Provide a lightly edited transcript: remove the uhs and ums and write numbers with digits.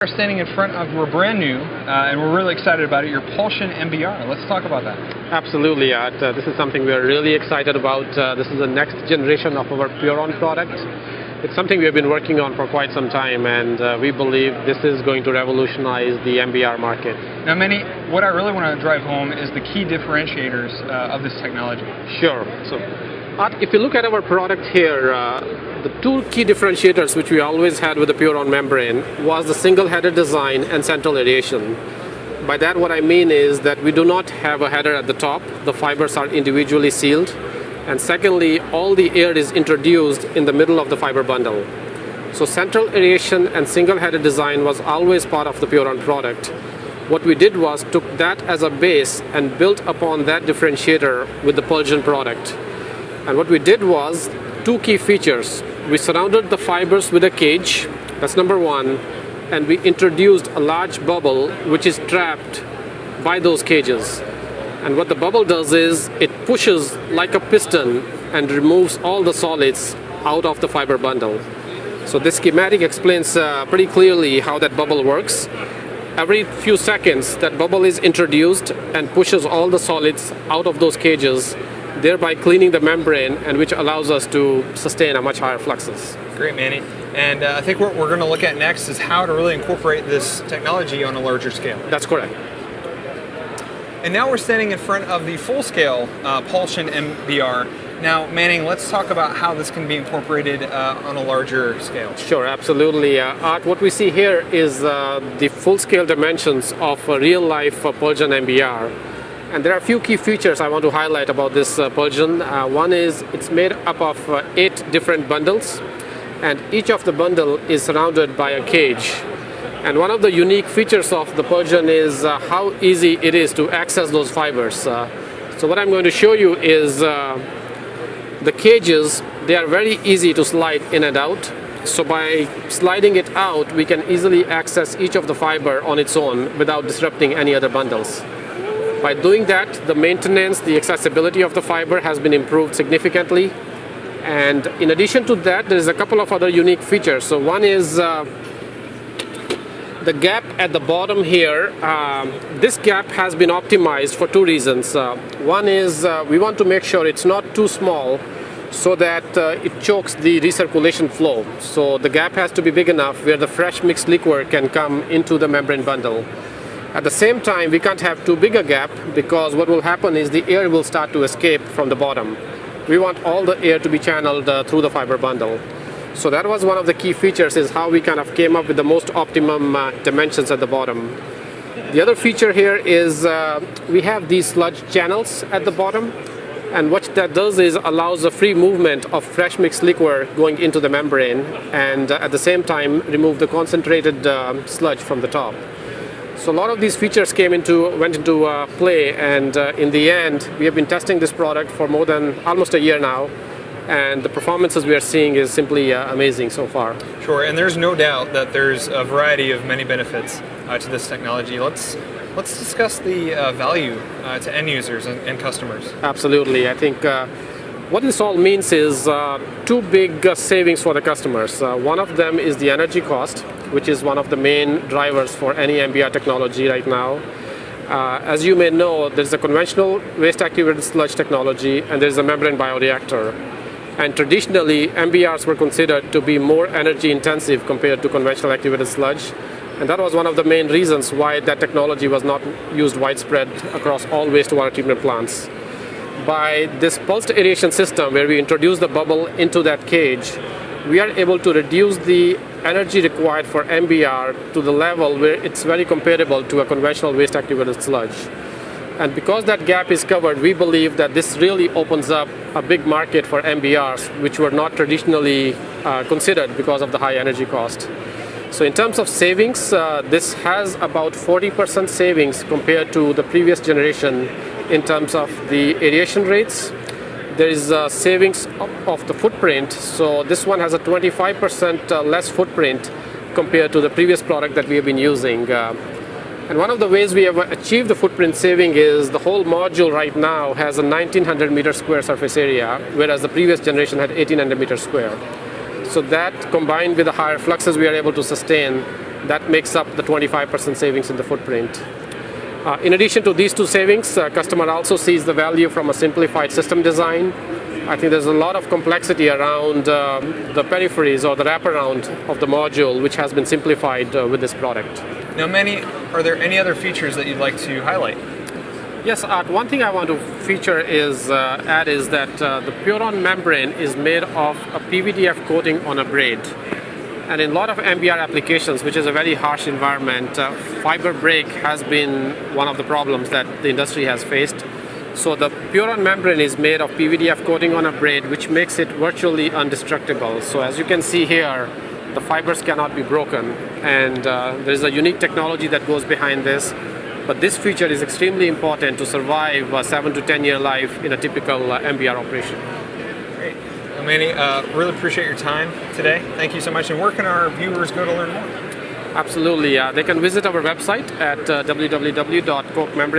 We're standing in front of, we're brand new, and we're really excited about it, your PULSION MBR. Let's talk about that. Absolutely, this is something we're really excited about. This is the next generation of our Puron product. It's something we have been working on for quite some time, and we believe this is going to revolutionize the MBR market. Now, Manny, what I really want to drive home is the key differentiators of this technology. Sure. So, if you look at our product here, the two key differentiators which we always had with the Puron membrane was the single header design and central aeration. By that, what I mean is that we do not have a header at the top. The fibers are individually sealed. And secondly, all the air is introduced in the middle of the fiber bundle. So central aeration and single header design was always part of the Puron product. What we did was took that as a base and built upon that differentiator with the PULSION product. And what we did was two key features. We surrounded the fibers with a cage, that's number one, and we introduced a large bubble which is trapped by those cages. And what the bubble does is it pushes like a piston and removes all the solids out of the fiber bundle. So this schematic explains pretty clearly how that bubble works. Every few seconds that bubble is introduced and pushes all the solids out of those cages, thereby cleaning the membrane, and which allows us to sustain a much higher fluxes. Great, Manny. And I think what we're going to look at next is how to really incorporate this technology on a larger scale. That's correct. And now we're standing in front of the full-scale PULSION MBR. Now, Manning, let's talk about how this can be incorporated on a larger scale. Sure, absolutely. Art, what we see here is the full-scale dimensions of a real-life PULSION MBR. And there are a few key features I want to highlight about this PULSION. One is it's made up of 8 different bundles, and each of the bundle is surrounded by a cage. And one of the unique features of the PULSION is how easy it is to access those fibers. So what I'm going to show you is the cages. They are very easy to slide in and out. So by sliding it out, we can easily access each of the fiber on its own without disrupting any other bundles. By doing that, the maintenance, the accessibility of the fiber has been improved significantly. And in addition to that, there's a couple of other unique features. So one is the gap at the bottom here. This gap has been optimized for two reasons. One is we want to make sure it's not too small so that it chokes the recirculation flow. So the gap has to be big enough where the fresh mixed liquor can come into the membrane bundle. At the same time, we can't have too big a gap, because what will happen is the air will start to escape from the bottom. We want all the air to be channeled through the fiber bundle. So that was one of the key features, is how we kind of came up with the most optimum dimensions at the bottom. The other feature here is we have these sludge channels at the bottom, and what that does is allows a free movement of fresh mixed liquor going into the membrane, and at the same time remove the concentrated sludge from the top. So a lot of these features went into play, and in the end, we have been testing this product for more than almost a year now, and the performances we are seeing is simply amazing so far. Sure, and there's no doubt that there's a variety of many benefits to this technology. Let's discuss the value to end users and customers. Absolutely. I think what this all means is two big savings for the customers. One of them is the energy cost, which is one of the main drivers for any MBR technology right now. As you may know, there's a conventional waste-activated sludge technology, and there's a membrane bioreactor. And traditionally, MBRs were considered to be more energy intensive compared to conventional activated sludge. And that was one of the main reasons why that technology was not used widespread across all wastewater treatment plants. By this pulsed aeration system, where we introduce the bubble into that cage, we are able to reduce the energy required for MBR to the level where it's very comparable to a conventional waste-activated sludge. And because that gap is covered, we believe that this really opens up a big market for MBRs, which were not traditionally considered because of the high energy cost. So in terms of savings, this has about 40% savings compared to the previous generation in terms of the aeration rates. There is savings of the footprint, so this one has a 25% less footprint compared to the previous product that we have been using. And one of the ways we have achieved the footprint saving is the whole module right now has a 1900 meter square surface area, whereas the previous generation had 1800 meters square. So that, combined with the higher fluxes we are able to sustain, That makes up the 25% savings in the footprint. In addition to these two savings, customer also sees the value from a simplified system design. I think there's a lot of complexity around the peripheries or the wraparound of the module, which has been simplified with this product. Now, Manny, are there any other features that you'd like to highlight? Yes, one thing I want to feature is add is that the Puron membrane is made of a PVDF coating on a braid. And in a lot of MBR applications, which is a very harsh environment, fiber break has been one of the problems that the industry has faced. So the Puron membrane is made of PVDF coating on a braid, which makes it virtually indestructible. So as you can see here, the fibers cannot be broken. And there's a unique technology that goes behind this. But this feature is extremely important to survive a 7 to 10 year life in a typical MBR operation. Great. Well, Manny, really appreciate your time today. Thank you so much. And where can our viewers go to learn more? Absolutely. They can visit our website at www.kochmembrane.com.